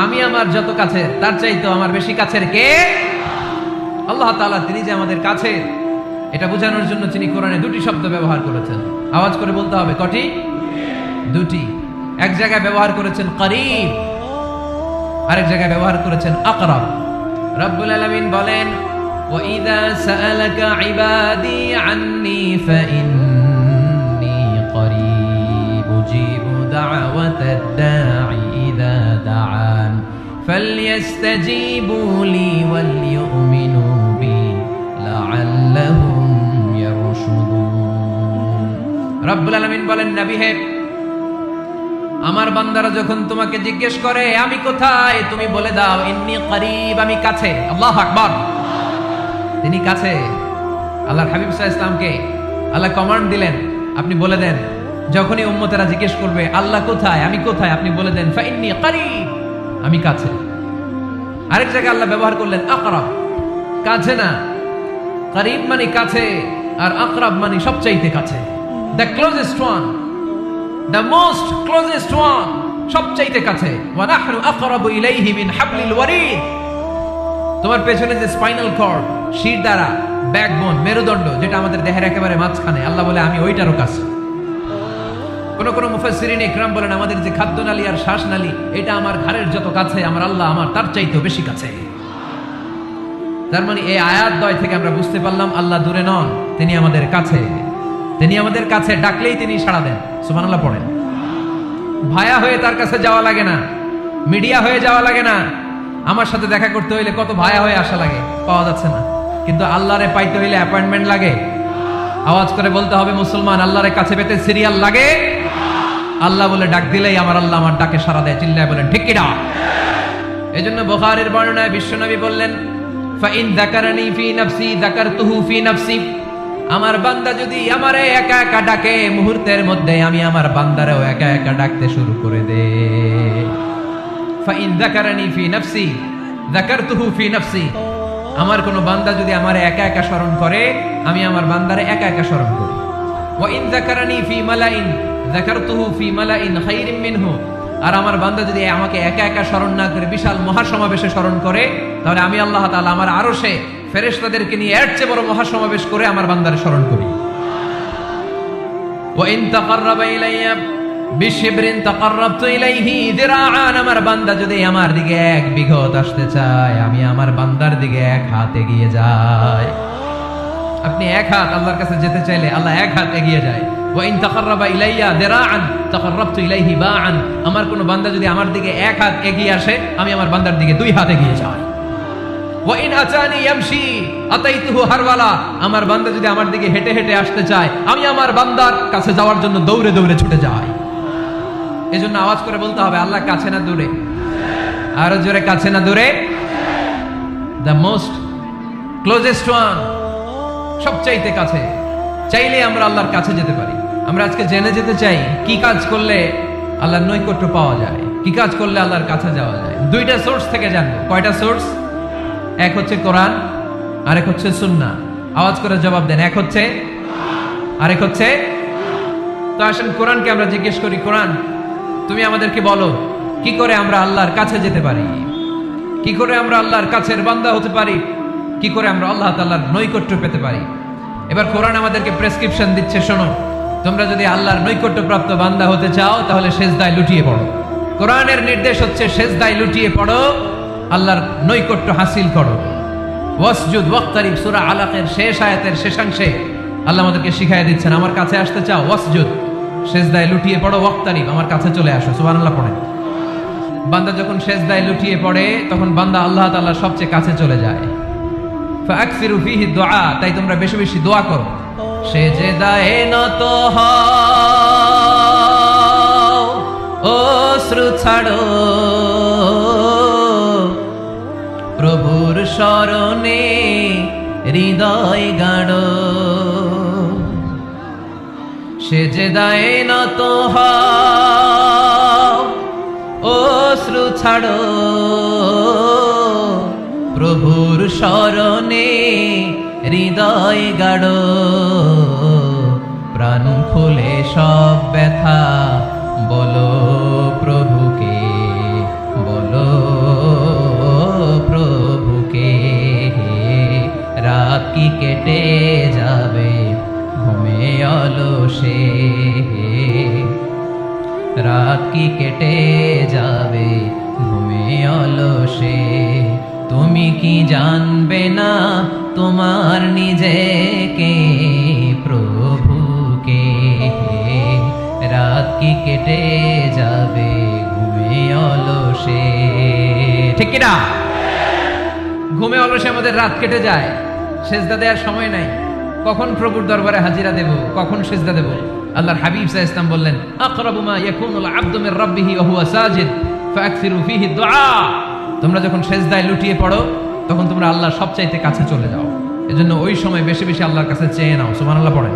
আমি আমার যত কাছের তার চাইতো আমার বেশি কাছের কে? আল্লাহ তাআলা, তিনি যে আমাদের কাছে, এটা বোঝানোর জন্য তিনি কোরআনে দুটি শব্দ ব্যবহার করেছেন। আওয়াজ করে বলতে হবে, কটি? দুটি। এক জায়গায় ব্যবহার করেছেন করিব, আরেক জায়গায় ব্যবহার করেছেন আকরাব। রব্বুল আলামিন বলেন, ওয়াইদা সাআলাকা ইবাদি আন্নী ফাইন্নী করিব উজিবু দাওয়াতাদ দাঈ ইযা দাআন ফালইস্তাজিবু লি ওয়াল ইউমিনু বি লাআল্লাহুম ইয়ারশুদুন। রব্বুল আলামিন বলেন, নবী হে, আমার বান্দারা যখন তোমাকে জিজ্ঞেস করে আমি কোথায়, তুমি বলে দাও ইন্নী করিব, আমি কাছে। আল্লাহু আকবার, তিনি কাছে। আল্লাহর হাবিব সাল্লাল্লাহু আলাইহি ওয়াসাল্লামকে আল্লাহ কমান্ড দিলেন, আপনি বলে দেন যখনই উম্মতেরা জিজ্ঞেস করবে আল্লাহ কোথায়, আমি কোথায়, আপনি বলে দেন ফাইন্নী করিব, আমি কাছে। আরেক জায়গায় আল্লাহ ব্যবহার করলেন আকরাব, কাছে না, করিব মানে কাছে, আর আকরাব মানে সবচাইতে কাছে, the closest one, the most closest one, সবচাইতে কাছে। ওয়া নাহনু আকরাবু ইলাইহি মিন হাবলিল ওয়ারিদ। তোমার পেছনে যে স্পাইনাল কর্ড, শিরদাঁড়া, ব্যাকবোন, মেরুদণ্ড, যেটা আমাদের দেহের একেবারে মাঝখানে, আল্লাহ বলে আমি ওইটারও কাছে। কোন কোন মুফাসসিরিন ইকরাম বলেন আমাদের যে খাদ্যনালী আর শ্বাসনালী, এটা আমার ঘাড়ের যত কাছে, আমার আল্লাহ আমার তার চাইতেও বেশি কাছে। তার মানে এই আয়াত দ্বয় থেকে আমরা বুঝতে পারলাম আল্লাহ দূরে নন, তিনি আমাদের কাছে। তিনি আমাদের কাছে, ডাকলেই তিনি সাড়া দেন। সুবহানাল্লাহ পড়েন। ভায়া হয়ে তার কাছে যাওয়া লাগে না, মিডিয়া হয়ে যাওয়া লাগে না। আমার সাথে দেখা করতে হইলে কত ভায়া হয়ে আসা লাগে, পাওয়া যাচ্ছে না। কিন্তু আল্লাহরে পাইতে হইলে অ্যাপয়েন্টমেন্ট লাগে। আওয়াজ করে বলতে হবে মুসলমান, আল্লাহরে কাছে পেতে সিরিয়াল লাগে। আল্লাহ বলে ডাক দিলেই আমার আল্লাহ আমার ডাকে সাড়া দেয়। চিল্লায় বলেন ঠিক কিনা? এজন্য বুখারীর বর্ণনায় বিশ্বনবী বললেন, ফাইন যাকারানি ফি নাফসি যাকারতুহু ফি নাফসি। আমার বান্দা যদি আমারে একা একা ডাকে, মুহূর্তের মধ্যে আমি আমার বান্দারেও একা একা ডাকতে শুরু করে দে। ফাইন যাকারানি ফি নাফসি যাকারতুহু ফি নাফসি। আমার কোন বান্দা যদি আমারে একা একা স্মরণ করে, আমি আমার বান্দারে একা একা স্মরণ করি। ওয়া ইন যাকারানি ফি মালাইন যাকারতুহু ফি মালাইন খায়রিম মিনহু। আর আমার বান্দা যদি আমাকে একা একা স্মরণ না করে বিশাল মহাসমাবেশে স্মরণ করে, তাহলে আমি আল্লাহ তাআলা আমার আরশে ফেরেশতাদেরকে নিয়ে এর চেয়ে বড় মহাসমাবেশ করে আমার বান্দারে স্মরণ করি। ওয়া ইন তাকাররাবা ইলাইয়া বিশিবরিন তাকাররাবতু ইলাইহি যিরাআন। আমার বান্দা যদি আমার দিকে এক বিঘত আসতে চায়, আমি আমার বান্দার দিকে এক হাত এগিয়ে যাই। আপনি এক হাত আল্লাহর কাছে যেতে চাইলে আল্লাহ এক হাত এগিয়ে যায়। ওয়া ইন তাকাররাবা ইলাইয়া যিরাআন তাকাররাবতু ইলাইহি বাআন। আমার কোন বান্দা যদি আমার দিকে এক হাত এগিয়ে আসে, আমি আমার বান্দার দিকে দুই হাত এগিয়ে যাই। ওয়া ইন আতানি ইয়ামশি আতাইতুহু হারওয়ালা। আমার বান্দা যদি আমার দিকে হেঁটে হেঁটে আসতে চায়, আমি আমার বান্দার কাছে যাওয়ার জন্য দৌড়ে দৌড়ে ছুটে যাই। এজন্য আওয়াজ করে বলতে হবে আল্লাহ কাছে না দূরে? আরো জোরে, কাছে না দূরে? দ্য মোস্ট ক্লোজেস্ট ওয়ান, সবচাইতে কাছে। চাইলে আমরা আল্লাহর কাছে যেতে পারি। আমরা আজকে জেনে যেতে চাই কি কাজ করলে আল্লাহর নৈকট্য পাওয়া যায়, কি কাজ করলে আল্লাহর কাছে যাওয়া যায়। দুইটা সোর্স থেকে জানবো। কয়টা সোর্স? এক হচ্ছে কোরআন, আরেক হচ্ছে সুন্নাহ। আওয়াজ করে জবাব দেন, এক হচ্ছে, আরেক হচ্ছে। তো আসেন কোরআনকে আমরা জিজ্ঞেস করি, কোরআন তুমি আমাদেরকে বলো কি করে আমরা আল্লাহর কাছে যেতে পারি, কি করে আমরা আল্লাহর কাছের বান্দা হতে পারি, কি করে আমরা আল্লাহ তাআলার নৈকট্য পেতে পারি। এবার কোরআন আমাদেরকে প্রেসক্রিপশন দিচ্ছে, শোনো, তোমরা যদি আল্লাহর নৈকট্যপ্রাপ্ত বান্দা হতে চাও তাহলে সেজদায় লুটিয়ে পড়ো। কোরআনের নির্দেশ হচ্ছে সেজদায় লুটিয়ে পড়ো, আল্লাহর নৈকট্য হাসিল করো। ওয়াসজুদ ওয়াক্তারিব, সূরা আলাকের শেষ আয়াতের শেষাংশে আল্লাহ আমাদেরকে শিখাইয়া দিচ্ছেন, আমার কাছে আসতে চাও, ওয়াসজুদ, সেজদায় লুটিয়ে পড়ো, ওয়াক্তারিব, আমার কাছে চলে আসো। সুবহানাল্লাহ পড়েন। বান্দা যখন সেজদায় লুটিয়ে পড়ে, তখন বান্দা আল্লাহ তাআলার সবচেয়ে কাছে চলে যায়। ফাআকসিরু ফীহি দুআ, তাই তোমরা বেশি বেশি দোয়া করো। সেজদায়ে নত হও, অশ্রু ছাড়ো, প্রভুর শরণে হৃদয় গাড়ো। সেজদায়ে নত হও, অশ্রু ছাড়ো, প্রভুর শরণে হৃদয় গাড়ো। প্রাণ খুলে সব ব্যথা বলো প্রভুকে, বলো কি কেটে যাবে ঘুমে অলসে, রাত কি কেটে যাবে ঘুমে অলসে, তুমি কি জানবে না তোমার নিজেকে প্রভুকে, রাত কি কেটে যাবে ঘুমে অলসে। ঠিক কিনা? ঘুমে অলসে আমাদের রাত কেটে যায়, সেজদা দেওয়ার সময় নাই। কখন প্রভুর দরবারে হাজিরা দেব, কখন সেজদা দেব? আল্লাহর হাবিব সাল্লাল্লাহু আলাইহি ওয়াসাল্লাম বললেন, আকরাবু মা ইয়াকুনুল আবদু মির রাব্বিহি ওয়া হুয়া সাজিদ ফাকসিরু ফীহি দুআ। তোমরা যখন সেজদায় লুটিয়ে পড়ো তখন তোমরা আল্লাহর সবচাইতে কাছে চলে যাও, এজন্য ওই সময় বেশি বেশি আল্লাহর কাছে চেয়ে নাও। সুবহানাল্লাহ পড়েন।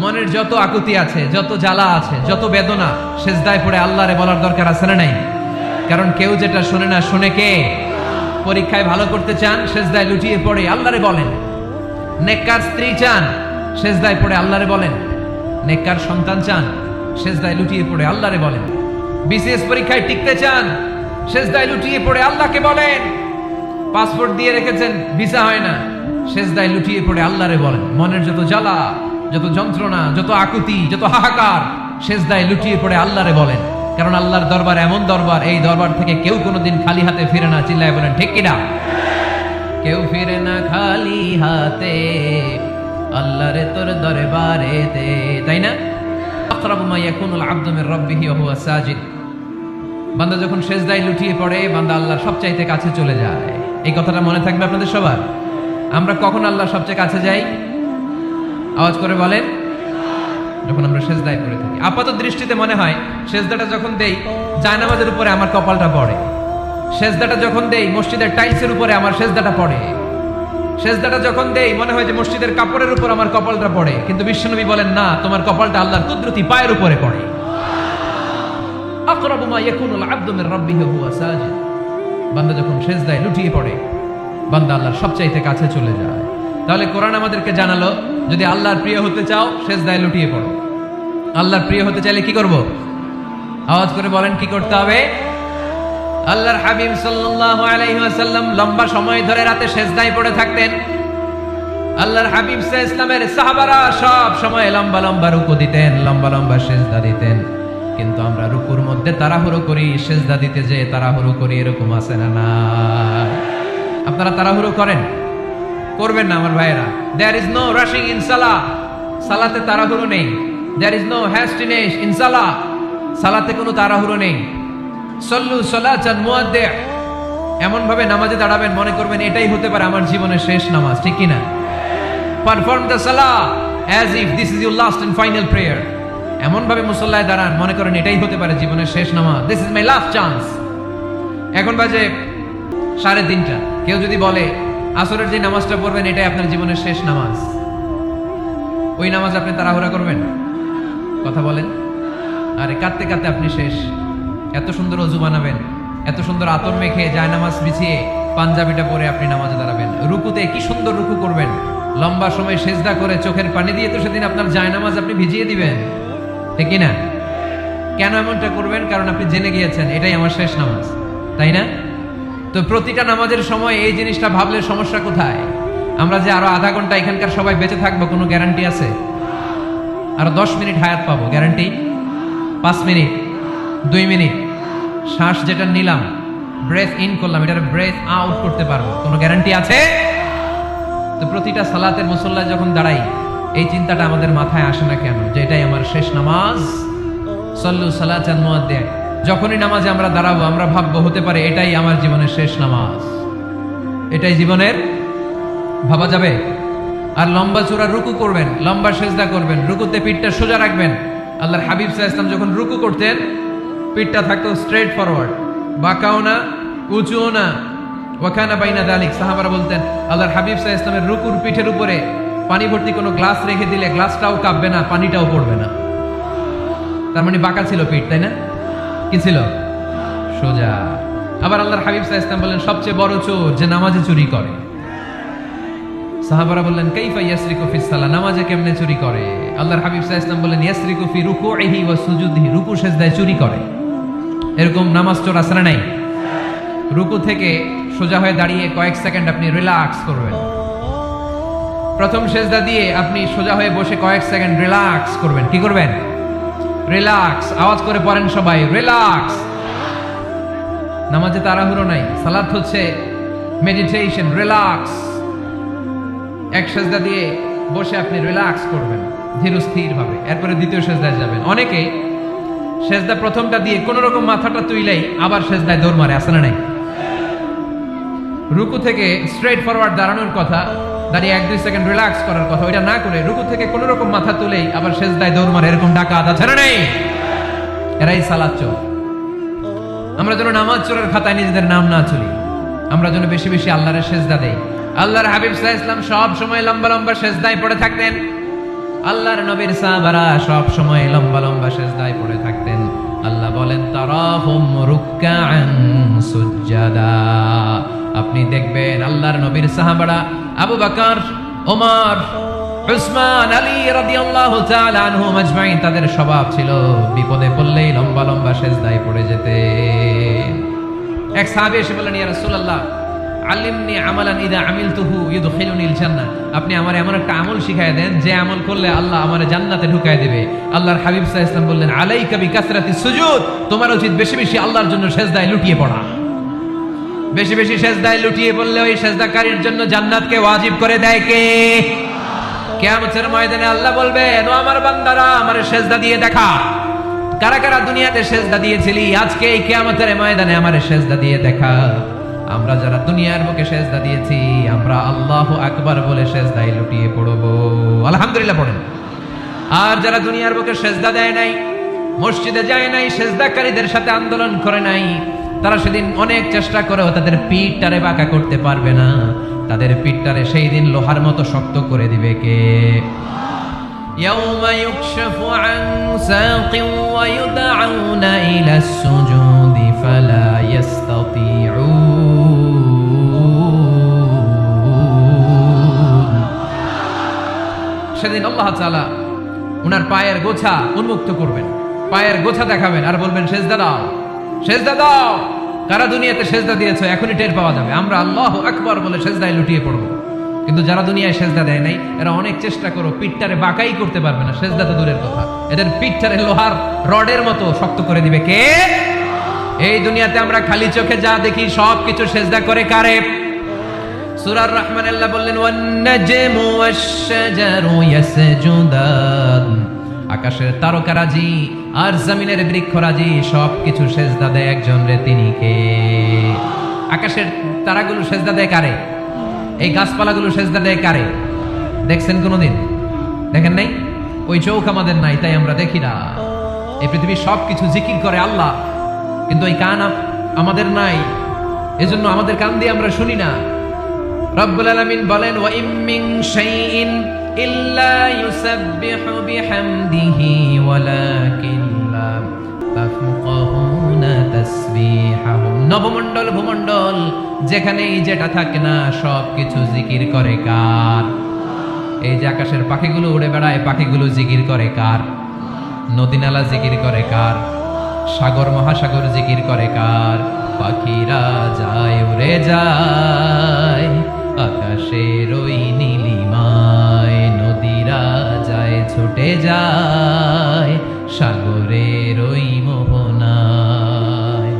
মনের যত আকুতি আছে, যত জ্বালা আছে, যত বেদনা, সেজদায় পড়ে আল্লাহরে বলার দরকার আছে না নাই? কারণ কেউ যেটা শোনে না, শোনে কে? পরীক্ষায় ভালো করতে চান, সেজদায় লুটিয়ে পড়ে আল্লাহরে বলেন। নেককার স্ত্রী চান, সেজদায় পড়ে আল্লাহরে বলেন। নেককার সন্তান চান, সেজদায় লুটিয়ে পড়ে আল্লাহরে বলেন। বিসিএস পরীক্ষায় টিকতে চান, সেজদায় লুটিয়ে পড়ে আল্লাহকে বলেন। পাসপোর্ট দিয়ে রেখেছেন, ভিসা হয় না, সেজদায় লুটিয়ে পড়ে আল্লাহরে বলেন। মনের যত জ্বালা, যত যন্ত্রণা, যত আকুতি, যত হাহাকার, সেজদায় লুটিয়ে পড়ে আল্লাহরে বলেন। কারণ আল্লাহর দরবার এমন দরবার, এই দরবার থেকে কেউ কোনোদিন খালি হাতে ফিরে না। চিল্লায় বলেন ঠিক কিনা? কেউ ফিরে না খালি হাতে আল্লাহরে তোর দরবারেতে, তাই না? আকরাবু মা ইয়াকুনুল আবদু মির রাব্বিহি ওয়া হুয়া সাজিদ। বান্দা যখন সেজদায় লুটিয়ে পড়ে, বান্দা আল্লাহর সবচাইতে কাছে চলে যায়। এই কথাটা মনে থাকবে আপনাদের সবার। আমরা কখন আল্লাহর সবচেয়ে কাছে যাই? আওয়াজ করে বলেন। যখন আমরা সেজদায় পড়ে থাকি। আপাত দৃষ্টিতে মনে হয় সেজদাটা যখন দেই জায়নামাজের উপরে আমার কপালটা পড়ে, সেজদাটা যখন দেই মসজিদের টাইলসের উপরে আমার সেজদাটা পড়ে, সেজদাটা যখন দেই মনে হয় যে মসজিদের কাপড়ের উপর আমার কপালটা পড়ে। কিন্তু বিশ্বনবী বলেন না, তোমার কপালটা আল্লাহর কুদরতি পায়ের উপরে পড়ে। আকরাবু মা ইয়াকুনুল আবদু মির রাব্বিহি ওয়া হুয়া সাজিদ। বান্দা যখন সেজদায় লুটিয়ে পড়ে, বান্দা আল্লাহর সবচাইতে কাছে চলে যায়। তাহলে কোরআন আমাদেরকে জানালো, যদি আল্লাহর প্রিয় হতে চাও সেজদায় লুটিয়ে পড়ো। আল্লাহর প্রিয় হতে চাইলে কি করব? আওয়াজ করে বলেন কি করতে হবে? আল্লাহর হাবিব সাল্লাল্লাহু আলাইহি ওয়াসাল্লাম লম্বা সময় ধরে রাতে সেজদায় পড়ে থাকতেন। আল্লাহর হাবিব সাল্লাল্লাহু আলাইহি ওয়াসাল্লামের সাহাবারা সব সময় লম্বা লম্বা রুকু দিতেন, লম্বা লম্বা সেজদা দিতেন। কিন্তু আমরা রুকুর মধ্যে তাড়াহুড়ো করি, সেজদা দিতে যে তাড়াহুড়ো করি, এরকম আছে না? না, আপনারা তাড়াহুড়ো করেন? করবেন না আমার ভাইয়েরা। There is no rushing in salah. সালাতে তাড়াহুড়ো নেই। There is no hastiness in salah. সালাতে কোনো তাড়াহুড়ো নেই। সল্লু সালাতান মুআদ্দি'। এমন ভাবে নামাজে দাঁড়াবেন মনে করবেন এটাই হতে পারে আমার জীবনের শেষ নামাজ, ঠিক কি না? Perform the salah as if this is your last and final prayer. এমন ভাবে মুসল্লায় দাঁড়ান মনে করেন এটাই হতে পারে জীবনের শেষ নামাজ। This is my last chance. এখন বাজে 3:30। কেউ যদি বলে আসরের যে নামাজটা পড়বেন এটাই আপনার জীবনের শেষ নামাজ, ওই নামাজ আপনি তাড়াহুড়া করবেন? কথা বলেন। আরে কাঁদতে কাঁদতে আপনি শেষ। এত সুন্দর ওযু বানাবেন, এত সুন্দর আতর মেখে জায়নামাজ বিছিয়ে পাঞ্জাবিটা পরে আপনি নামাজে দাঁড়াবেন। রুকুতে কি সুন্দর রুকু করবেন, লম্বা সময় সেজদা করে চোখের পানি দিয়ে তো সেদিন আপনার জায়নামাজ আপনি ভিজিয়ে দিবেন, ঠিক না? কেন এমনটা করবেন? কারণ আপনি জেনে গিয়েছেন এটাই আমার শেষ নামাজ, তাই না? তো প্রতিটা নামাজের সময় এই জিনিসটা ভাবলে সমস্যা কোথায়? আমরা যে আরো আধা ঘন্টা এখানকার সবাই বেঁচে থাকবো কোনো গ্যারান্টি আছে? আরো 10 মিনিট হায়াত পাবো, গ্যারান্টি? 5 মিনিট, 2 মিনিট শ্বাস যেটা নিলাম, ব্রেথ ইন করলাম, এটার ব্রেথ আউট করতে পারবো, কোনো গ্যারান্টি আছে? তো প্রতিটা সালাতের মুসল্লায় যখন দাঁড়াই এই চিন্তাটা আমাদের মাথায় আসে না কেন যে এটাই আমার শেষ নামাজ? সল্লু সালাতান মুআদ্দি'। যখনই নামাজে আমরা দাঁড়াবো আমরা ভাববো হতে পারে এটাই আমার জীবনের শেষ নামাজ, এটাই জীবনের। ভাবা যাবে? আর লম্বা চূড়া রুকু করবেন, লম্বা সেজদা করবেন, রুকুতে পিঠটা সোজা রাখবেন। আল্লাহর হাবিব সাল্লাল্লাহু আলাইহি ওয়াসাল্লাম যখন রুকু করতেন পিঠটা থাকতো স্ট্রেট ফরওয়ার্ড, বাঁকাও না উঁচুও না, ওয়াকানা বাইনা যালিক। সাহাবারা বলতেন আল্লাহর হাবিব সাল্লাল্লাহু আলাইহি ওয়াসাল্লামের রুকুর পিঠের উপরে পানি ভর্তি কোনো গ্লাস রেখে দিলে গ্লাসটাও কাঁপবে না, পানিটাও পড়বে না। তার মানে বাঁকা ছিল পিঠ, তাই না? কি ছিল? সোজা। আবার আল্লাহর হাবিব সাল্লাল্লাহু আলাইহি ওয়াসাল্লাম বললেন সবচেয়ে বড় চোর যে নামাজে চুরি করে। সাহাবারা বললেন কাইফা ইয়াসরিকু ফিস সালাহ, নামাজে কেমনে চুরি করে? আল্লাহর হাবিব সাল্লাল্লাহু আলাইহি ওয়াসাল্লাম বললেন ইয়াসরিকু ফি রুকুইহি ওয়া সুজুদিহি, রুকু সেজদায় চুরি করে। এরকম নামাজ চোর আছে না নাই? রুকু থেকে সোজা হয়ে দাঁড়িয়ে কয়েক সেকেন্ড আপনি রিল্যাক্স করবেন, প্রথম সেজদা দিয়ে আপনি সোজা হয়ে বসে কয়েক সেকেন্ড রিল্যাক্স করবেন। কি করবেন? রিল্যাক্স। আওয়াজ করে পড়েন সবাই, রিল্যাক্স। নামাজে তাড়াহুড়ো নাই, সালাত হচ্ছে মেডিটেশন, রিল্যাক্স। এক সেজদা দিয়ে বসে আপনি রিল্যাক্স করবেন ধীরস্থির ভাবে, এরপরে দ্বিতীয় সেজদায় যাবেন। অনেকে সেজদা প্রথমটা দিয়ে কোন রকম মাথাটা তুইলেই আবার সেজদায় দৌড় মারে, আছে না নাই? রুকু থেকে স্ট্রেট ফরওয়ার্ড দাঁড়ানোর কথা, দাঁড়িয়ে 1-2 সেকেন্ড রিল্যাক্স করার কথা, ওইটা না করে রুকু থেকে কোন রকম মাথা তুলেই আবার সেজদায় দৌড় মারে, এরকম ডাকাত আছে না নাই? এরাই সালাত চোর। আমরা যেন নামাজ চোরের খাতায় নিজেদের নাম না চলি, আমরা যেন বেশি বেশি আল্লাহর সেজদা দেই। আল্লাহর হাবিব সাল্লাল্লাহু আলাইহি ওয়াসাল্লাম সব সময় লম্বা লম্বা সেজদায় পড়ে থাকতেন। আল্লাহর নবীর সাহাবারা সব সময় লম্বা লম্বা সেজদায় পড়ে থাকতেন। আল্লাহ বলেন তারাহুম রুকআন সুজদা। আপনি দেখবেন আল্লাহর নবীর সাহাবারা আবু বকর, ওমর, উসমান, আলী রাদিয়াল্লাহু তাআলা আনহুম আজমাইন, তাদের স্বভাব ছিল বিপদে পড়লেই লম্বা লম্বা সেজদায় পড়ে যেতেন। এক সাহাবী এসে বললেন, ইয়া রাসূলুল্লাহ আল্লিমনি আমালান ইদা আমিলতুহু ইউদখিলুনিল জান্নাহ। আপনি আমারে এমন একটা আমল শিখায় দেন যে আমল করলে আল্লাহ আমারে জান্নাতে ঢুকায় দিবে। আল্লাহর হাবিব সাল্লাল্লাহু আলাইহি ওয়াসাল্লাম বললেন, আলাইকা বিকাসরাতিস সুজুদ। তোমার উচিত বেশি বেশি আল্লাহর জন্য সেজদায় লুটিয়ে পড়া। বেশি বেশি সেজদায় লুটিয়ে পড়লে ওই সেজদাকারীর জন্য জান্নাতকে ওয়াজিব করে দেয় কে? কিয়ামতের ময়দানে আল্লাহ বলবেন, ও আমার বান্দারা আমারে সেজদা দিয়ে দেখা। কারা কারা দুনিয়াতে সেজদা দিয়েছিলি, আজকে এই কিয়ামতের ময়দানে আমারে সেজদা দিয়ে দেখা। আমরা যারা দুনিয়ার বুকে সেজদা দিয়েছি, আমরা আল্লাহু আকবার বলে সেজদায় লুটিয়ে পড়ব, আলহামদুলিল্লাহ পড়েন। আর যারা দুনিয়ার বুকে সেজদা দেয় নাই, মসজিদে যায় নাই, সেজদাকারীদের সাথে আন্দোলন করে নাই, তারা সেদিন অনেক চেষ্টা করেও তাদের পিঠটারে বাঁকা করতে পারবে না। তাদের পিঠটারে সেই দিন লোহার মতো শক্ত করে দিবে কে? ইয়াউমা ইউকশাফু আন সাকিন ওয়া ইউদআউনা ইলাস সুজুদি ফালা ইস্তাতিউন। সেদিন আল্লাহ তাআলা ওনার পায়ের গোছা উন্মুক্ত করবেন, পায়ের গোছা দেখাবেন আর বলবেন, সেজদা দাও, সেজদা দাও। কারা দুনিয়াতে সেজদা দিয়েছো এখনই টের পাওয়া যাবে। আমরা আল্লাহু আকবার বলে সেজদায় লুটিয়ে পড়ব। কিন্তু যারা দুনিয়ায় সেজদা দেয় নাই, এরা অনেক চেষ্টা করো পিঠটারে বাঁকাই করতে পারবে না। সেজদা তো দূরের কথা, এদের পিঠটারে লোহার রডের মতো শক্ত করে দিবে কে? এই দুনিয়াতে আমরা খালি চোখে যা দেখি সব কিছু সেজদা করে কারে? সূরার রহমান আল্লাহ বললেন, ওয়ান নাজমু ওয়াশ শাজারু ইয়াসজুদান। আকাশের তারকারাজি আর জমিনের বৃক্ষরাজি সবকিছু সেজদা দেয় একজন রে, তিনি কে? আকাশের তারাগুলো সেজদা দেয় কারে? এই গাছপালাগুলো সেজদা দেয় কারে? দেখছেন কোনোদিন? দেখেন নাই? ওই চোখ আমাদের নাই, তাই আমরা দেখি না। এই পৃথিবীর সবকিছু জিকির করে আল্লাহ, কিন্তু ওই কান আমাদের নাই, এজন্য আমাদের কান দিয়ে আমরা শুনি না। রব্বুল আলামিন বলেন, ওয়া ইম মিন শাইইন ইল্লা ইউসাব্বিহু বিহামদিহি ওয়ালাকিন লা তাফকাহুনা তাসবিহাহুম। নবমণ্ডল ভূমণ্ডল যেখানেই যেটা থাকে না সবকিছু জিকির করে কার? এই যে আকাশের পাখিগুলো উড়ে বেড়ায়, পাখিগুলো জিকির করে কার? নদী নালা জিকির করে কার? সাগর মহাসাগর জিকির করে কার? পাখিরা যায় উড়ে যায় আকাশের ওই নীলিমায়, নদীরা যায় ছুটে যায় সাগরের ওই মোহনায়।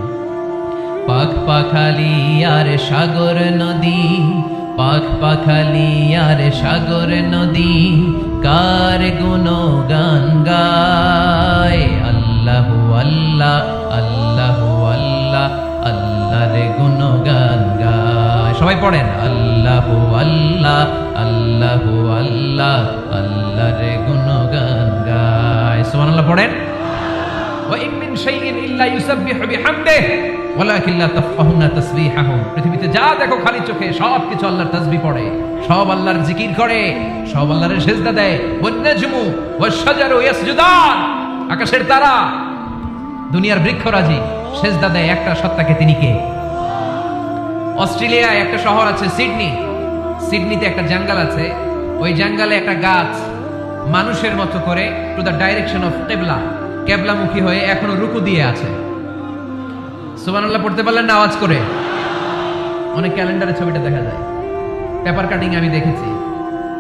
পাখ পাখালি আর সাগর নদী, পাখ পাখালি আর সাগর নদী কার গুণগান গায়? আল্লাহু আল্লাহ, আল্লাহু আল্লাহ, আল্লাহর গুণগান গায়। সবাই পড়েন, আল্লাহু আল্লাহ, আল্লাহু আল্লাহ, আল্লাহর গুণগান গায়। সুবহানাল্লাহ পড়েন। ওয়া ইন মিন শাইইন ইল্লা ইউসাব্বিহু বিহামদিহি ওয়ালাকিন লা তাফকাহুনা তাসবিহাহুম। পৃথিবীতে যা দেখো খালি চোখে সবকিছু আল্লাহর তাসবিহ পড়ে, সব আল্লাহর জিকির করে, সব আল্লাহর সেজদা দেয়। One নাজমু wash শাজারু ইয়াসজুদান। আকাশের তারা, দুনিয়ার বৃক্ষরাজি সেজদা দেয় একটা সত্তাকে, তিনি কে? অস্ট্রেলিয়ায় একটা শহর আছে সিডনি, সিডনিতে একটা জঙ্গল আছে, ওই জঙ্গলে একটা গাছ মানুষের মতো করে টু দ্য ডাইরেকশন অফ কিবলা, কিবলামুখী হয়ে এখনো রুকু দিয়ে আছে। সুবহানাল্লাহ পড়তে পারলেন না আওয়াজ করে? অনেক ক্যালেন্ডারে ছবিটা দেখা যায়, পেপার কাটিং আমি দেখেছি।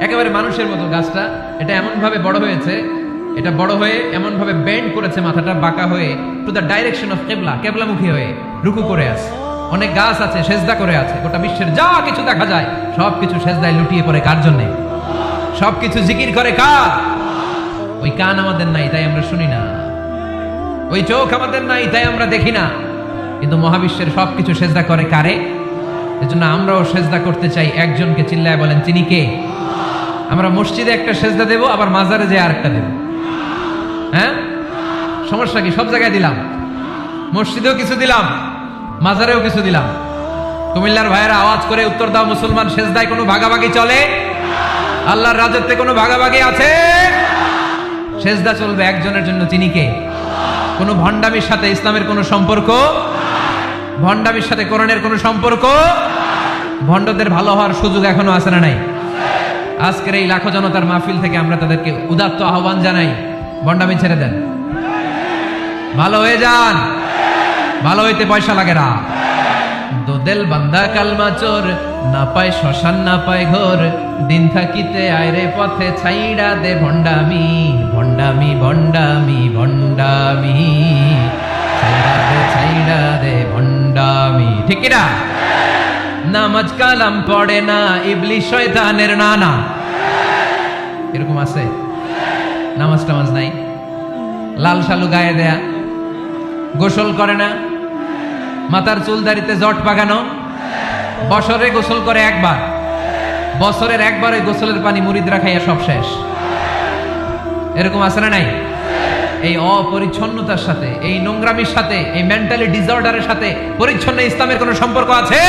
একেবারে মানুষের মতো গাছটা। এটা এমন ভাবে বড় হয়েছে, এটা বড় হয়ে এমন ভাবে বেন্ড করেছে, মাথাটা বাঁকা হয়ে টু দ্য ডাইরেকশন অফ কেবলা, কেবলামুখী হয়ে রুকু করে আছে। অনেক গাছ আছে সেজদা করে আছে। গোটা বিশ্বের যা কিছু দেখা যায় সবকিছু সেজদায় লুটিয়ে পড়ে কার জন্য? সবকিছু জিকির করে কার? ওই কান আমাদের নাই তাই আমরা শুনি না, ওই চোখ আমাদের নাই তাই আমরা দেখি না, কিন্তু মহাবিশ্বের সবকিছু সেজদা করে কারে? এজন্য আমরাও সেজদা করতে চাই একজনকে। চিল্লায় বলেন তিনি কে? আমরা মসজিদে একটা সেজদা দেব, আবার মাজারে যে আরেকটা দেব। হ্যাঁ, সমস্যা কি? সব জায়গায় দিলাম, মসজিদেও কিছু দিলাম, মাজারেও কিছু দিলাম। কুমিল্লার ভাইয়েরা আওয়াজ করে উত্তর দাও, মুসলমান সেজদায় কোনো ভাগাভাগি চলে? আল্লাহর রাজত্বে কোনো ভাগাভাগি আছে? সেজদা চলবে একজনের জন্য, তিনি কে? কোনো ভণ্ডামির সাথে ইসলামের কোনো সম্পর্ক, ভণ্ডামির সাথে কোরআনের কোনো সম্পর্ক। ভণ্ডদের ভালো হওয়ার সুযোগ এখনো আছে না নাই? আজকের এই লাখো জনতার মাহফিল থেকে আমরা তাদেরকে উদাত্ত আহ্বান জানাই, ভণ্ডামি ছেড়ে দেন, ভালো হয়ে যান। ভালো হইতে পয়সা লাগে না। দোদেল বান্দা কালমা চোর, না পায় শ্মশান না পায় ঘোর, দিন থাকিতে আয়রে পথে ছাইড়া দে ভণ্ডামি, ভণ্ডামি ভণ্ডামি ভণ্ডামি, ছাইড়া দে ছাইড়া দে ভণ্ডামি। ঠিক কিনা? নামাজ কালাম পড়ে না, ইবলিশ শয়তানের নানা। এরকম আছে? নামাজ টামাজ নাই, লাল শালু গায়ে দেয়া, গোসল করে না, মাথার চুল দাড়িতে জট পাকানো, বছরে গোসল করে একবার, বছরের একবারে গোসলের পানি মুরিদরা খাইয়া সব শেষ। এরকম আছে না নাই? এই অপরিচ্ছন্নতার সাথে, এই নোংরামির সাথে, এই মেন্টালি ডিসঅর্ডারের সাথে পরিচ্ছন্ন ইসলামের কোনো সম্পর্ক আছে?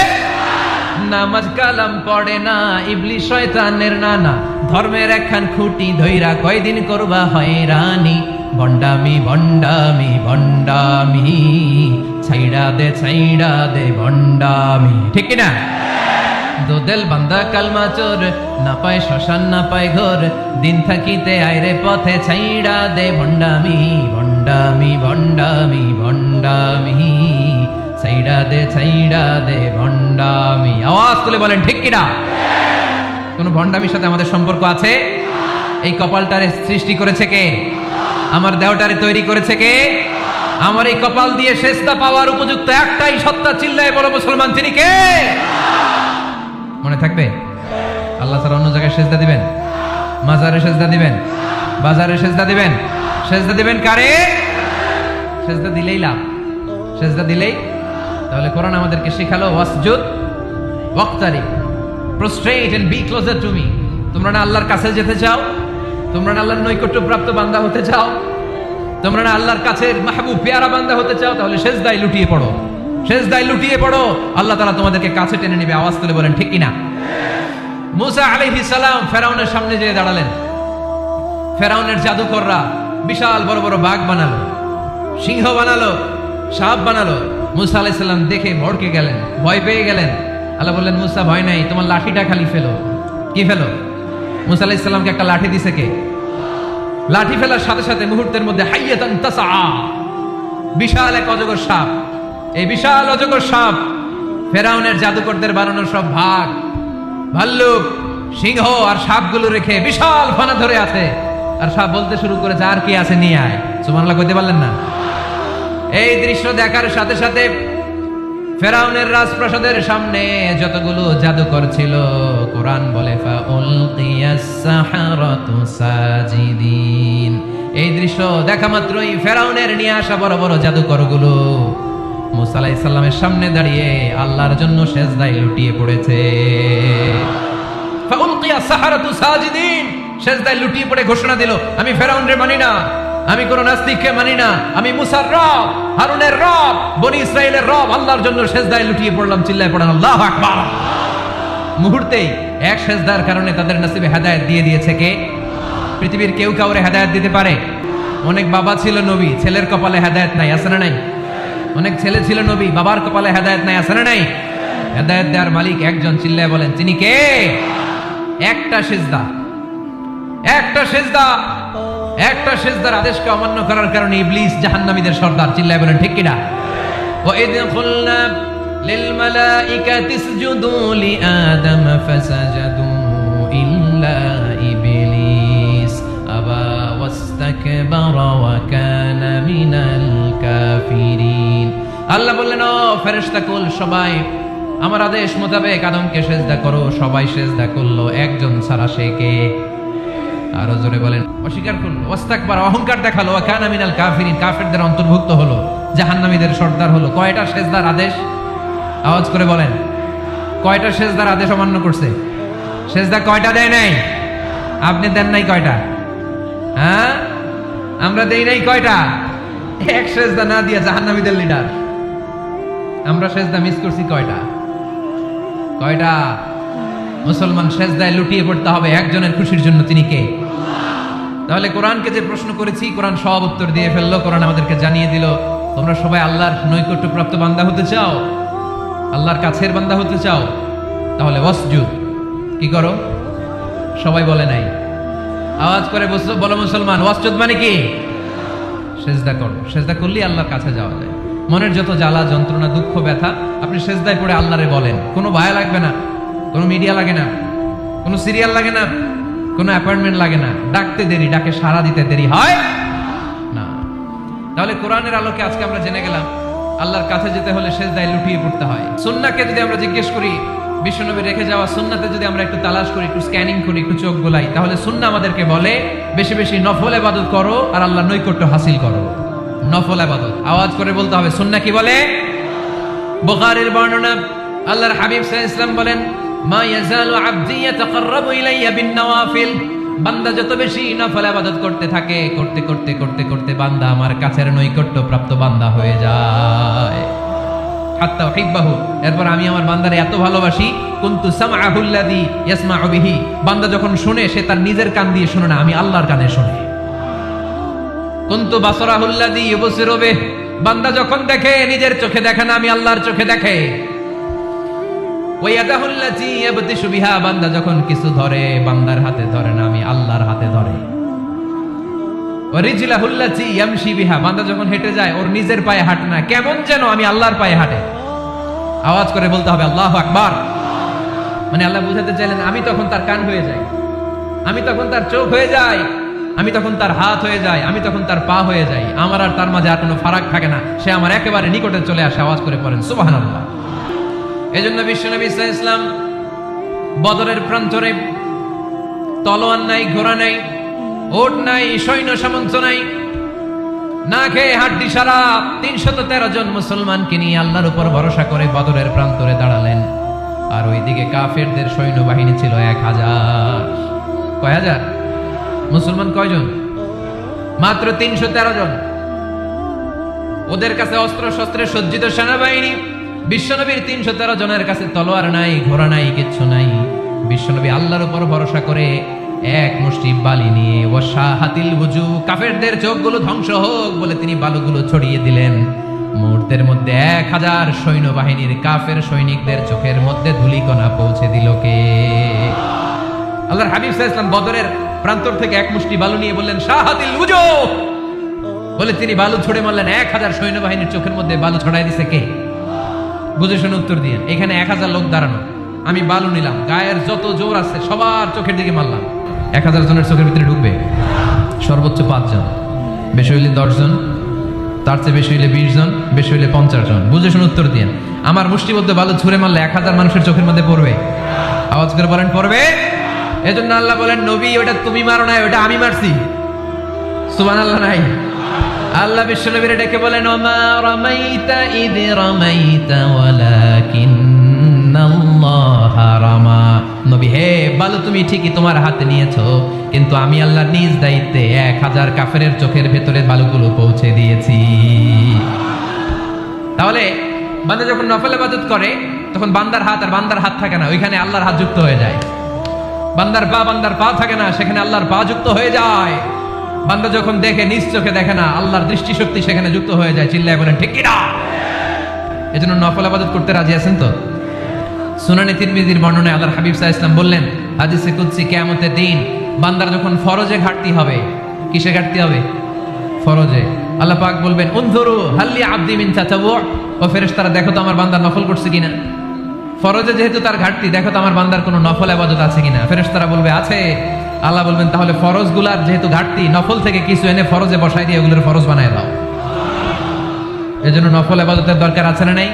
নামাজ কালাম পড়ে না, ইবলিশ শয়তানের নানা, ধর্মের একখান খুঁটি ধইরা কয়দিন করবা হয়রানি, ভণ্ডামি ভণ্ডামি ভণ্ডামি, ছাইড়া দে ভণ্ডামি। ঠিক কিনা? দোদেল বান্দা কালমা চোর, না পায় শ্মশান না পায় ঘোর, দিন থাকিতে আইরে পথে ছাইড়া দে ভণ্ডামি, ভণ্ডামি ভণ্ডামি ভণ্ডামি, ছাইড়া দে ভণ্ডামি। আওয়াজ তুলে বলেন ঠিক কিনা? কোন ভণ্ডামির সাথে আমাদের সম্পর্ক আছে? এই কপালটারে সৃষ্টি করেছে কে? আমার দেহটারে তৈরি করেছে কে? আমার এই কপাল দিয়ে সেজদা পাওয়ার উপযুক্ত একটাই সত্তা, চিল্লায় বলো মুসলমান, তিনি কে? মনে থাকবে? আল্লাহ ছাড়া অন্য জায়গায় সেজদা দিবেন? মাজারে সেজদা দিবেন? বাজারে সেজদা দিবেন? সেজদা দিবেন কারে? সেজদা দিলেই লাভ, সেজদা দিলেই। তাহলে কোরআন আমাদেরকে শেখালো ওয়াসজুদ ওয়াক্তারিব, prostrate and be closer to me. তোমরা না আল্লাহর কাছে যেতে চাও? তোমরা না আল্লাহর নৈকট্যপ্রাপ্ত বান্দা হতে চাও? তোমরা না আল্লাহর কাছের মাহবুব পেয়ারা বান্দা হতে চাও? তাহলে সেজদায় লুটিয়ে পড়ো, সেজদায় লুটিয়ে পড়ো, আল্লাহ তাআলা তোমাদেরকে কাছে টেনে নেবে। আওয়াজ তুলে বলেন ঠিক কিনা? মুসা আলাইহিস সালাম ফেরাউনের সামনে যেয়ে দাঁড়ালেন। ফেরাউনের জাদুকররা বিশাল বড় বড় বাঘ বানালো, সিংহ বানালো, সাপ বানালো। মুসা আলাইহিস সালাম দেখে ভড়কে গেলেন, ভয় পেয়ে গেলেন। আল্লাহ বললেন, মুসা ভয় নাই, তোমার লাঠিটা খালি ফেলো। কি ফেলো? মুসা আলাইহিস সালামকে একটা লাঠি দিছে কে? লাঠি ফেলার সাথে সাথে মুহূর্তের মধ্যে হাইয়াতান তাসআ, বিশাল এক অজগর সাপ। এই বিশাল অজগর সাপ ফেরাউনের জাদুকরদের বানানো সব ভাগ, ভাল্লুক, সিংহ আর সাপগুলো রেখে বিশাল ফানা ধরে আছে। আর সাপ বলতে শুরু করেছে, আর কি আছে নিয়ে আয়। সুবহানাল্লাহ কইতে পারলেন না? এই দৃশ্য দেখার সাথে সাথে ফেরাউনের রাজপ্রাসাদের সামনে যতগুলো জাদুকর ছিল, কোরআন বলে ফাউলকিয়াস সাহারাতু সাজিদিন। এই দৃশ্য দেখা মাত্রই ফেরাউনের নিয়ে আসা বড় বড় জাদুকরগুলো মুসা আলাইহিস সালামের সামনে দাঁড়িয়ে আল্লাহর জন্য সেজদায় লুটিয়ে পড়েছে। ফাউলকিয়াস সাহারাতু সাজিদিন, সেজদায় লুটিয়ে পড়ে ঘোষণা দিল, আমি ফেরাউনরে মানি না, আমি কোন নাস্তিককে মানি না, আমি মুসার রব, হারুনের রব, বনি ইসরাইলের রব, আল্লাহর জন্য সেজদায় লুটিয়ে পড়লাম। চিল্লায় পড়েন আল্লাহু আকবার। মুহূর্তেই এক সেজদার কারণে তাদের নসিবে হেদায়েত দিয়ে দিয়েছে কে? পৃথিবীর কেউ কাউরে হেদায়েত দিতে পারে? অনেক বাবা ছিল নবী, ছেলের কপালে হেদায়েত নাই, আছে না নাই? অনেক ছেলে ছিল নবী, বাবার কপালে হেদায়েত নাই, আছে না নাই? হেদায়েত দেওয়ার মালিক একজন, চিল্লায় বলেন তিনি কে? একটা সেজদা, একটা সেজদা, একটা সেজদার আদেশকে অমান্য করার কারণে ইবলিস জাহান্নামীদের সর্দার। চিল্লায় বলেন ঠিক কিনা? ওয়া ইয কুলনা লিল মালাইকাতি ইসজুদু লিআদাম ফাসাজাদু ইল্লা ইবলিস আবা ওয়াস্তাকবারা ওয়া কানা মিনাল কাফিরিন। আল্লাহ বললেন, ও ফেরেশতাকুল সবাই আমার আদেশ মোতাবেক আদমকে সেজদা করো। সবাই সেজদা করলো, একজন ছাড়া, সে কে? আরো জোরে বলেন। অস্বীকার করলো, ওয়াস্তাকবারা, অহংকার দেখালো, ওয়া কানা মিনাল কাফিরিন, কাফেরদের অন্তর্ভুক্ত হলো, জাহান্নামীদের সর্দার হলো। কয়টা সেজদার আদেশ? আওয়াজ করে বলেন, কয়টা সেজদার আদেশ অমান্য করছে? সেজদা কয়টা দেয় নাই? আপনি দেন নাই কয়টা? হ্যাঁ, আমরা দেই নাই কয়টা? এক সেজদা না দিয়ে জাহান্নামীদের লিডার। আমরা সেজদা মিস করছি কয়টা? কয়টা? মুসলমান সেজদায় লুটিয়ে পড়তে হবে একজনের খুশির জন্য, তিনি কে? তাহলে কোরআনকে যে প্রশ্ন করেছি, কোরআন সব উত্তর দিয়ে ফেললো। কোরআন আমাদেরকে জানিয়ে দিল, তোমরা সবাই আল্লাহর নৈকট্যপ্রাপ্ত বান্দা হতে চাও, আল্লাহর কাছের বান্দা হতে চাও, তাহলে ওয়াসজুদ, কি করো? সবাই বলে নাই, আওয়াজ করে বলো মুসলমান, ওয়াসজুদ মানে কি? সেজদা করো। সেজদা করলেই আল্লাহর কাছে যাওয়া যায়। মনের যত জ্বালা যন্ত্রণা দুঃখ ব্যথা আপনি সেজদায় পড়ে আল্লাহরে বলেন। কোনো ভায়া লাগবে না, কোনো মিডিয়া লাগে না, কোনো সিরিয়াল লাগে না, কোনো অ্যাপয়েন্টমেন্ট লাগে না, ডাকতে দেরি, ডাকে সাড়া দিতে দেরি হয় না। তাহলে কোরআনের আলোকে আজকে আমরা জেনে গেলাম আল্লাহর কাছে যেতে হলে সেজদায় লুটিয়ে পড়তে হয়। সুন্নাহকে যদি আমরা জিজ্ঞেস করি, বিশ্বনবী রেখে যাওয়া সুন্নাতে যদি আমরা একটু তালাশ করি, একটু স্ক্যানিং করি, একটু চোখ গোলাই, তাহলে সুন্নাহ আমাদেরকে বলে বেশি বেশি নফল ইবাদত করো আর আল্লাহর নৈকট্য হাসিল করো। নফল ইবাদত, আওয়াজ করে বলতে হবে। সুন্নাহ কি বলে? বুখারীর বর্ণনা, আল্লাহর হাবিব সাল্লাল্লাহু আলাইহি ওয়াসাল্লাম বলেন, মা ইয়াজালু আবদি ইয়াতাকাররাবু ইলাইয়া বিন নওয়াফিল, বান্দা যত বেশি নফল ইবাদত করতে থাকে, করতে করতে করতে করতে বান্দা আমার কাছের নৈকট্য প্রাপ্ত বান্দা হয়ে যায়। হাত্তা উহিব্বাহু, এরপর আমি আমার বান্দারে এত ভালোবাসি, কুনতু সামআহুল্লাযী ইয়াসমাউ বিহি, বান্দা যখন শুনে সে তার নিজের কান দিয়ে শুনে না, আমি আল্লাহর কানে শুনে। কুনতু বাসরাহুল্লাযী ইউবসিরু বিহি, বান্দা যখন দেখে নিজের চোখে দেখে না, আমি আল্লাহর চোখে দেখে। ওয়া ইয়াদাহুল্লাযী ইয়াবতিশু বিহা, বান্দা যখন কিছু ধরে বান্দার হাতে ধরে না, আমি আল্লাহর হাতে ধরে। ওয়া রিজলাহুল্লাযী ইয়ামশি বিহা, বান্দা যখন হেঁটে যায় ওর নিজের পায়ে হাঁটে না, কেমন যেন আমি আল্লাহর পায়ে হাঁটে। আওয়াজ করে বলতে হবে আল্লাহু আকবার। মানে আল্লাহ বুঝাতে চাইলেন আমি তখন তার কান হয়ে যাই, আমি তখন তার চোখ হয়ে যাই, আমি তখন তার হাত হয়ে যাই, আমি তখন তার পা হয়ে যাই। আমার আর তার মাঝে আর কোনো ফারাক থাকে না, সে আমার একেবারে নিকটে চলে আসে। আওয়াজ করে পড়েন সুবহানাল্লাহ। এজন্য বিশ্বনবী সাল্লাল্লাহু আলাইহি ওয়াসাল্লাম বদরের প্রান্তরে তলোয়ার নাই, ঘোড়া নাই, ওট নাই, সৈন্য সামন্ত নাই, না খেয়ে হাড্ডি সারা ৩১৩ জন মুসলমানকে নিয়ে আল্লাহর উপর ভরসা করে বদরের প্রান্তরে দাঁড়ালেন। আর ওইদিকে কাফেরদের সৈন্যবাহিনী ছিল ১০০০। কয় হাজার? মুসলমান কয়জন? মাত্র ৩১৩ জন। ওদের কাছে অস্ত্র শস্ত্রে সজ্জিত সেনাবাহিনী। বিশ্বনবীর ৩১৩ জনের কাছে তলোয়ার নাই, ঘোড়া নাই, কিচ্ছু নাই। বিশ্বনবী আল্লাহর উপর ভরসা করে এক মুষ্টি বালি নিয়ে, ওয়াশাহাতিল ওযু, কাফেরদের চোখগুলো ধ্বংস হোক বলে তিনি বালুগুলো ছড়িয়ে দিলেন। মুহূর্তের মধ্যে ১০০০ সৈন্যবাহিনীর কাফের সৈনিকদের চোখের মধ্যে ধূলিকণা পৌঁছে দিল কে? আল্লাহর হাবিব সাল্লাল্লাহু আলাইহি ওয়াসাল্লাম বদরের প্রান্তর থেকে এক মুষ্টি বালু নিয়ে বললেন শাহাতিল ওযু বলে তিনি বালু ছড়ে মারলেন। ১০০০ সৈন্যবাহিনীর চোখের মধ্যে বালু ছড়াই দিছে কে? বুঝে শুনে উত্তর দিয়ে। এখানে ১০০০ লোক দাঁড়ানো, আমি বালু নিলাম, গায়ের যত জোর আছে সবার চোখের দিকে মারলাম। ১০০০ জনের চোখের ভিতরে ঢুকবে সর্বোচ্চ ৫ জন, বেশি হইলে ১০ জন, তার চেয়ে বেশি হইলে ২০ জন, বেশি হইলে ৫০ জন। বুঝে শুনে উত্তর দিয়ে। আমার মুষ্টিবদ্ধ বালু ছুঁড়ে মারলে ১০০০ মানুষের চোখের মধ্যে পড়বে? আওয়াজ করে বলেন পড়বে। এজন্য আল্লাহ বলেন নবী ওটা তুমি মারো নাই, ওটা আমি মারছি। সুবহানাল্লাহ নাই? আল্লাহ বিশ্বনবীরে ডেকে বলেন ওমা রামাইতা ইদ রামাইতা ওয়ালাকিন্নাল্লাহা রামা। নবী হে, বালু তুমি ঠিকই তোমার হাতে নিয়েছো, কিন্তু আমি আল্লাহ নিজ দায়িত্বে ১০০০ কাফেরের চোখের ভেতরে বালুগুলো পৌঁছে দিয়েছি। তাহলে বান্দা যখন নফল ইবাদত করে তখন বান্দার হাত আর বান্দার হাত থাকে না, ওইখানে আল্লাহর হাত যুক্ত হয়ে যায়। বান্দার পা থাকে না, সেখানে আল্লাহর পা যুক্ত হয়ে যায়। বান্দা যখন দেখে নিজ চোখে দেখে না, আল্লাহর দৃষ্টিশক্তি সেখানে যুক্ত হয়ে যায়। চিল্লায় বলেন ঠিক কি না? এজন্য নফল ইবাদত করতে রাজি আছেন তো? সুনানে তিরমিজির বর্ণনায় আল্লাহর হাবিব সাল্লাল্লাহু আলাইহি ওয়াসাল্লাম বললেন হাদিসে কুদসি, কিয়ামতের দিন বান্দার যখন ফরজে ঘাটতি হবে, কিসে ঘাটতি হবে? ফরজে। আল্লাহ পাক বলবেন উনজুরু হাল্লি আবদি মিন তাতাওয়ু, ও ফেরেশতারা দেখো তো আমার বান্দা নফল করছে কিনা। ফরজে যেহেতু তার ঘাটতি, দেখো তো আমার বান্দার কোনো নফল ইবাদত আছে কিনা। ফেরেশতারা বলবে আছে। আল্লাহ বলবেন তাহলে ফরজগুলার যেহেতু ঘাটতি, নফল থেকে কিছু এনে ফরজে বসাই দিয়ে ওগুলোর ফরজ বানায় দাও। এজন্য নফল ইবাদতের দরকার আছে না নাই?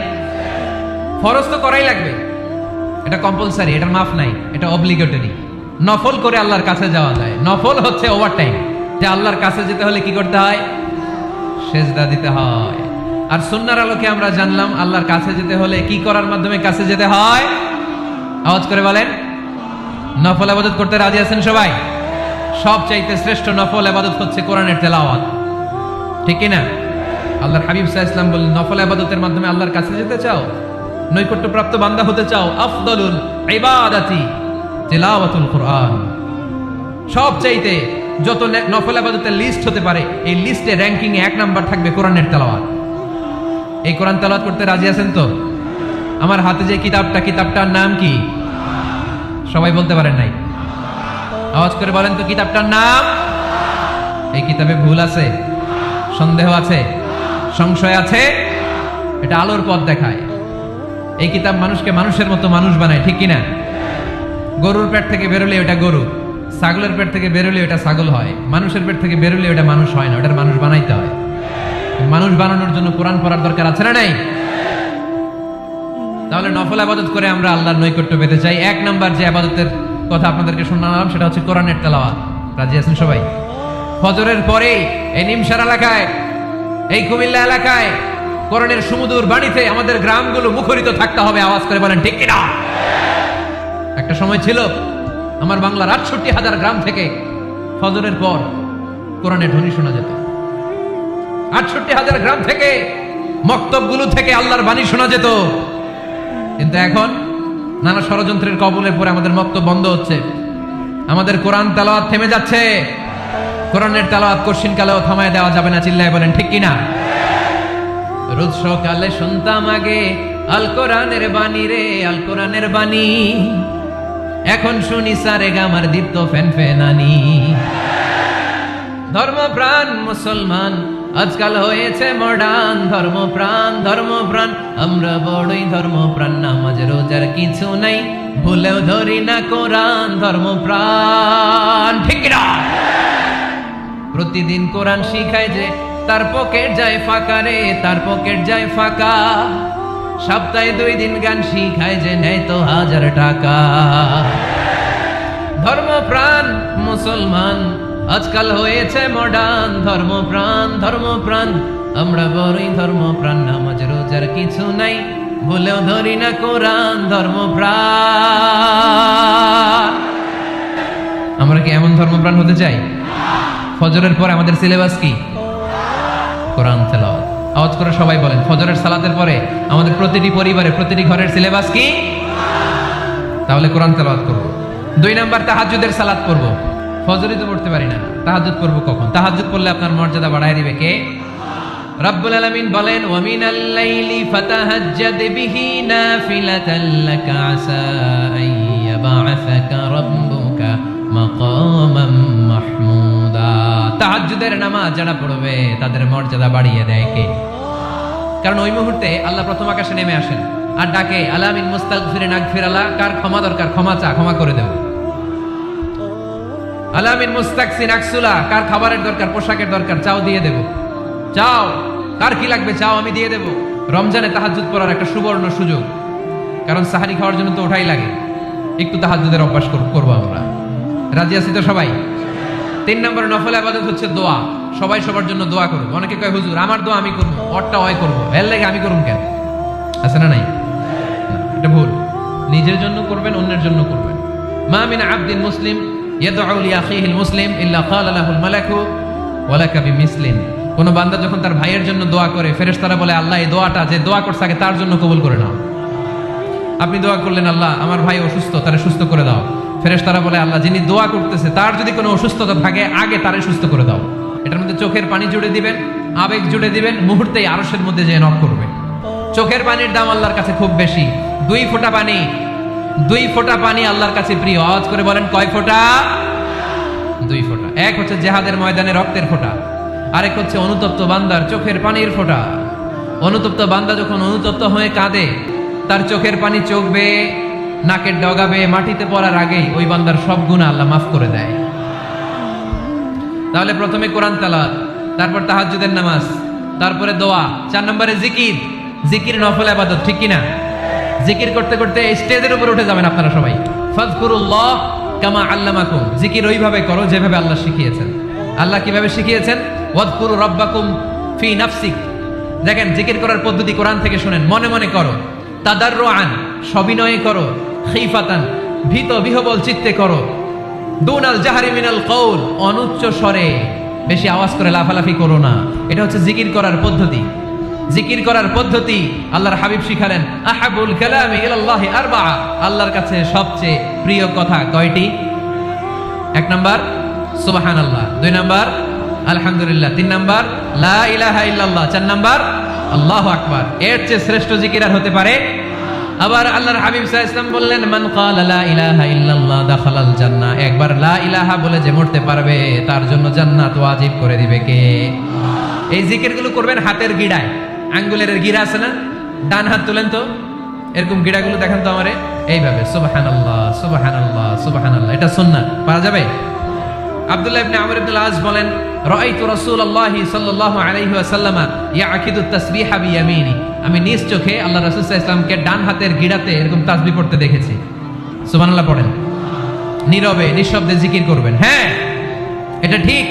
ফরজ তো করাই লাগবে, এটা কম্পালসারি, এটার মাফ নাই, এটা অব্লিগেটরি। নফল করে আল্লাহর কাছে যাওয়া যায়। নফল হচ্ছে ওভারটাইম, যে আল্লাহর কাছে যেতে হলে কি করতে হয়? সেজদা দিতে হয়। আর সুন্নাহর আলোকে আমরা জানলাম আল্লাহর কাছে যেতে হলে কি করার মাধ্যমে কাছে যেতে হয়? আওয়াজ করে বলেন, নফল ইবাদত করতে রাজি আছেন সবাই? সবচাইতে শ্রেষ্ঠ নফল ইবাদত হচ্ছে কোরআনের তেলাওয়াত, ঠিক কি না? আল্লাহর হাবিব সাল্লাল্লাহু আলাইহি ওয়াসাল্লাম বললেন, নফল ইবাদতের মাধ্যমে আল্লাহর কাছে যেতে চাও, নৈকট্যপ্রাপ্ত বান্দা হতে চাও, আফদালুল ইবাদাতি তিলাওয়াতুল কোরআন। সবচাইতে যত নফল ইবাদতের লিস্ট হতে পারে, এই লিস্টে র‍্যাঙ্কিং এ 1 নাম্বার থাকবে কোরআনের তেলাওয়াত। এই কোরআন তেলাওয়াত করতে রাজি আছেন তো? আমার হাতে যে কিতাবটার নাম কি? সবাই বলতে পারেন নাই? আওয়াজ করে বলেন তো, কিতাবটার নাম? এই কিতাবে ভুল আছে, সন্দেহ আছে, সংশয় আছে? এটা আলোর পথ দেখায়। এই কিতাব মানুষকে মানুষের মতো মানুষ বানায়, ঠিক কিনা? গরুর পেট থেকে বেরোলে ওটা গরু, ছাগলের পেট থেকে বেরোলে ওটা ছাগল হয়, মানুষের পেট থেকে বেরোলে ওটা মানুষ হয় না, ওটার মানুষ বানাইতে হয়। মানুষ বানানোর জন্য কোরআন পড়ার দরকার আছে না নাই? তাহলে নফল ইবাদত করে আমরা আল্লাহর নৈকট্য পেতে চাই। 1 নাম্বার যে ইবাদতের কথা আপনাদেরকে শোনালাম সেটা হচ্ছে কোরআনের তেলাওয়াত। রাজি আছেন সবাই? ফজরের পরে এই নিমসার এলাকায়, এই কুমিল্লা এলাকায় কোরআনের সুমধুর বাণীতে আমাদের গ্রামগুলো মুখরিত থাকতে হবে। আওয়াজ করে বলেন ঠিক কিনা? একটা সময় ছিল আমার বাংলার ৬৮,০০০ গ্রাম থেকে ফজরের পর কোরআনের ধ্বনি শোনা যেত। ৬৮,০০০ গ্রাম থেকে, মক্তবগুলো থেকে আল্লাহর বাণী শোনা যেত। কিন্তু এখন নানা ষড়যন্ত্রের কবলে পড়ে আমাদের মক্তব বন্ধ হচ্ছে, আমাদের কোরআন তেলাওয়াত থেমে যাচ্ছে। কোরআনের তেলাওয়াত কশিন কালেও থামায় দেওয়া যাবে না। চিল্লায় বলেন ঠিক কিনা? রোজ সকালে শুনতাম আগে আল কোরআনের বাণী রে, আল কোরআনের বাণী। এখন শুনি সারে গামার দীপ্ত ফেনফেনানি। ধর্মপ্রাণ মুসলমান আজকাল হয়েছে মডার্ন, ধর্মপ্রাণ ধর্মপ্রাণ আমরা বড়ই ধর্মপ্রাণ। নামাজ রোজার কিছু নাই, ভুলেও ধরি না কোরআন। ধর্মপ্রাণ ঠিক কিনা? প্রতিদিন কোরআন শিখায় যে তার পকেট যায় ফাঁকা রে, তার পকেট যায় ফাঁকা। সপ্তাহে 2 দিন গান শিখায় যে নেয় তো 1000 টাকা। ধর্মপ্রাণ মুসলমান আজকাল হয়েছে মডার্ন, ধর্মপ্রাণ ধর্মপ্রাণ আমরা বড়ই ধর্মপ্রাণ। নামাজ রোজার কিছু নাই, ভুলেও ধরি না কোরআন। ধর্মপ্রাণ। আমরা কি এমন ধর্মপ্রাণ হতে চাই? ফজরের পরে আমাদের সিলেবাস কি? কোরআন তেলাওয়াত। আওয়াজ করে সবাই বলেন, ফজরের সালাতের পরে আমাদের প্রতিটি পরিবারে, প্রতিটি ঘরের সিলেবাস কি? তাহলে কোরআন তেলাওয়াত করব। 2 নাম্বার তাহাজ্জুদের সালাত করব। ফজরই তো পড়তে পারি না, তাহাজ্জুদ করব কখন? তাহাজ্জুদ করলে আপনার মর্যাদা বাড়ায় দিবে কে? রব্বুল আলামিন বলেন, ওয়া মিনাল লাইলি ফাতাহাজ্জাদ বিহি নাফিলাতান লাকা আসা আইয়াবা'আসাকা রাব্বুকা মাকামান মাহমুদা। তাহাজ্জুদের নামাজ যারা পড়বে তাদের মর্যাদা বাড়িয়ে দেয় কে? কারণ ওই মুহূর্তে আল্লাহ প্রথম আকাশে নেমে আসেন আর ডাকে, আলা মিন মুস্তাগফিরিন আগফিরাল্লাহ। কার ক্ষমা দরকার? ক্ষমা চা, ক্ষমা করে দেব। আলা মিন মুস্তাকসিন আকসুলা। কার খাবারের দরকার, পোশাকের দরকার, চাও দিয়ে দেব। চাও, কার কি লাগবে চাও, আমি দিয়ে দেব। রমজানে তাহাজ্জুদ পড়ার একটা সুবর্ণ সুযোগ, কারণ সাহারি খাওয়ার জন্য তো ওঠাই লাগে। একটু তাহাজ্জুদের অভ্যাস করবো আমরা। রাজি আছি তো সবাই? 3 নম্বর নফল ইবাদত হচ্ছে দোয়া। সবাই সবার জন্য দোয়া করব। অনেকে কয় হুজুর আমার দোয়া আমি করব, ওরটা ওই করব, এর লাগে আমি করুম কেন? আছে না নাই? এটা ভুল। নিজের জন্য করবেন, অন্যের জন্য করবেন। মা মিন আবদিন মুসলিম ইয়াদউ লি আখিহিল মুসলিম ইল্লা ক্বালা লাহুল মালাকু ওয়া লাকা বিমিসলিন। কোন বান্দা যখন তার ভাইয়ের জন্য দোয়া করে, ফেরেশতারা বলে আল্লাহ এই দোয়াটা যে দোয়া করছে আগে তার জন্য কবুল করে নাও। আপনি দোয়া করলেন, আল্লাহ আমার ভাই অসুস্থ, তারে সুস্থ করে দাও। ফেরেশতারা বলে আল্লাহ যিনি দোয়া করতেছে তার যদি কোনো অসুস্থতা থাকে আগে তারে সুস্থ করে দাও। এটার মধ্যে চোখের পানি জুড়ে দিবেন, আবেগ জুড়ে দিবেন, মুহূর্তেই আরশের মধ্যে যে নক করবে। চোখের পানির দাম আল্লাহর কাছে খুব বেশি। 2 ফোঁটা পানি, 2 ফোঁটা পানি আল্লাহর কাছে প্রিয়। আওয়াজ করে বলেন কয় ফোঁটা? 2 ফোঁটা। এক হচ্ছে জিহাদের ময়দানে রক্তের ফোঁটা, আরেক হচ্ছে অনুতপ্ত বান্দার চোখের পানির ফোঁটা। অনুতপ্ত বান্দা যখন অনুতপ্ত হয়ে কাঁদে, তার চোখের পানি চোখ বেয়ে নাকের ডগা বেয়ে মাটিতে পড়ার আগেই ওই বান্দার সব গুনাহ আল্লাহ মাফ করে দেয়। তাহলে প্রথমে কোরআন তেলাওয়াত, তারপর তাহাজ্জুদের নামাজ, তারপরে দোয়া, 4 নম্বরে জিকির। জিকির নফল ইবাদত, ঠিক কিনা? জিকির করতে করতে স্টেজের উপর উঠে যাবেন আপনারা সবাই। ফাযকুরুল্লাহ কামা আল্লামাকুম, জিকির ওইভাবে করো যেভাবে আল্লাহ শিখিয়েছেন। আল্লাহ কিভাবে শিখিয়েছেন? ওয়াযকুরু রাব্বাকুম ফি নাফসিক। দেখেন জিকির করার পদ্ধতি কোরআন থেকে শুনেন, মনে মনে করো। তাদাররুআন, সবিনয়ে করো। খিফাতান, ভীত বিহবল চিত্তে করো। দুনাল জাহরি মিনাল কওল, অনুচ্চ স্বরে, বেশি আওয়াজ করে লাফালাফি করো না। এটা হচ্ছে জিকির করার পদ্ধতি। জিকির করার পদ্ধতি আল্লাহর হাবিব শিখালেন, আহাবুল কালামি ইলাল্লাহি আরবাআ, আল্লাহর কাছে সবচেয়ে প্রিয় কথা কয়টি? 1 নাম্বার সুবহানাল্লাহ, 2 নাম্বার আলহামদুলিল্লাহ, 3 নাম্বার লা ইলাহা ইল্লাল্লাহ, 4 নাম্বার আল্লাহু আকবার। এর চেয়ে শ্রেষ্ঠ জিকির আর হতে পারে? আবার আল্লাহর হাবিব সাল্লাল্লাহু আলাইহি ওয়াসাল্লাম বললেন, মান ক্বালা লা ইলাহা ইল্লাল্লাহ দাখালাল জান্নাহ, একবার লা ইলাহা বলে যে মরতে পারবে তার জন্য জান্নাত ওয়াজিব করে দিবে কে? এই জিকিরগুলো করবেন হাতের গিড়ায়, আঙ্গুলের গিরা আছে না, ডান হাত তুলেন তো, এরকম গিড়াগুলো দেখেন তো আমারে, এইভাবে সুবহানাল্লাহ সুবহানাল্লাহ সুবহানাল্লাহ, এটা সুন্নাত, পারা যাবে? আব্দুল্লাহ ইবনে আমর ইবনে আল-আস বলেন, রাআইতু রাসূলুল্লাহি সাল্লাল্লাহু আলাইহি ওয়াসাল্লাম ইয়াকিদু তাসবিহা বিয়ামিনি, আমি নিজ চোখে আল্লাহ রাসূল সাল্লাল্লাহু আলাইহি ওয়াসাল্লামকে ডান হাতের গিড়াতে এরকম তাসবিহ পড়তে দেখেছি। সুবহানাল্লাহ পড়েন, নীরবে নিঃশব্দে জিকির করবেন। হ্যাঁ, এটা ঠিক।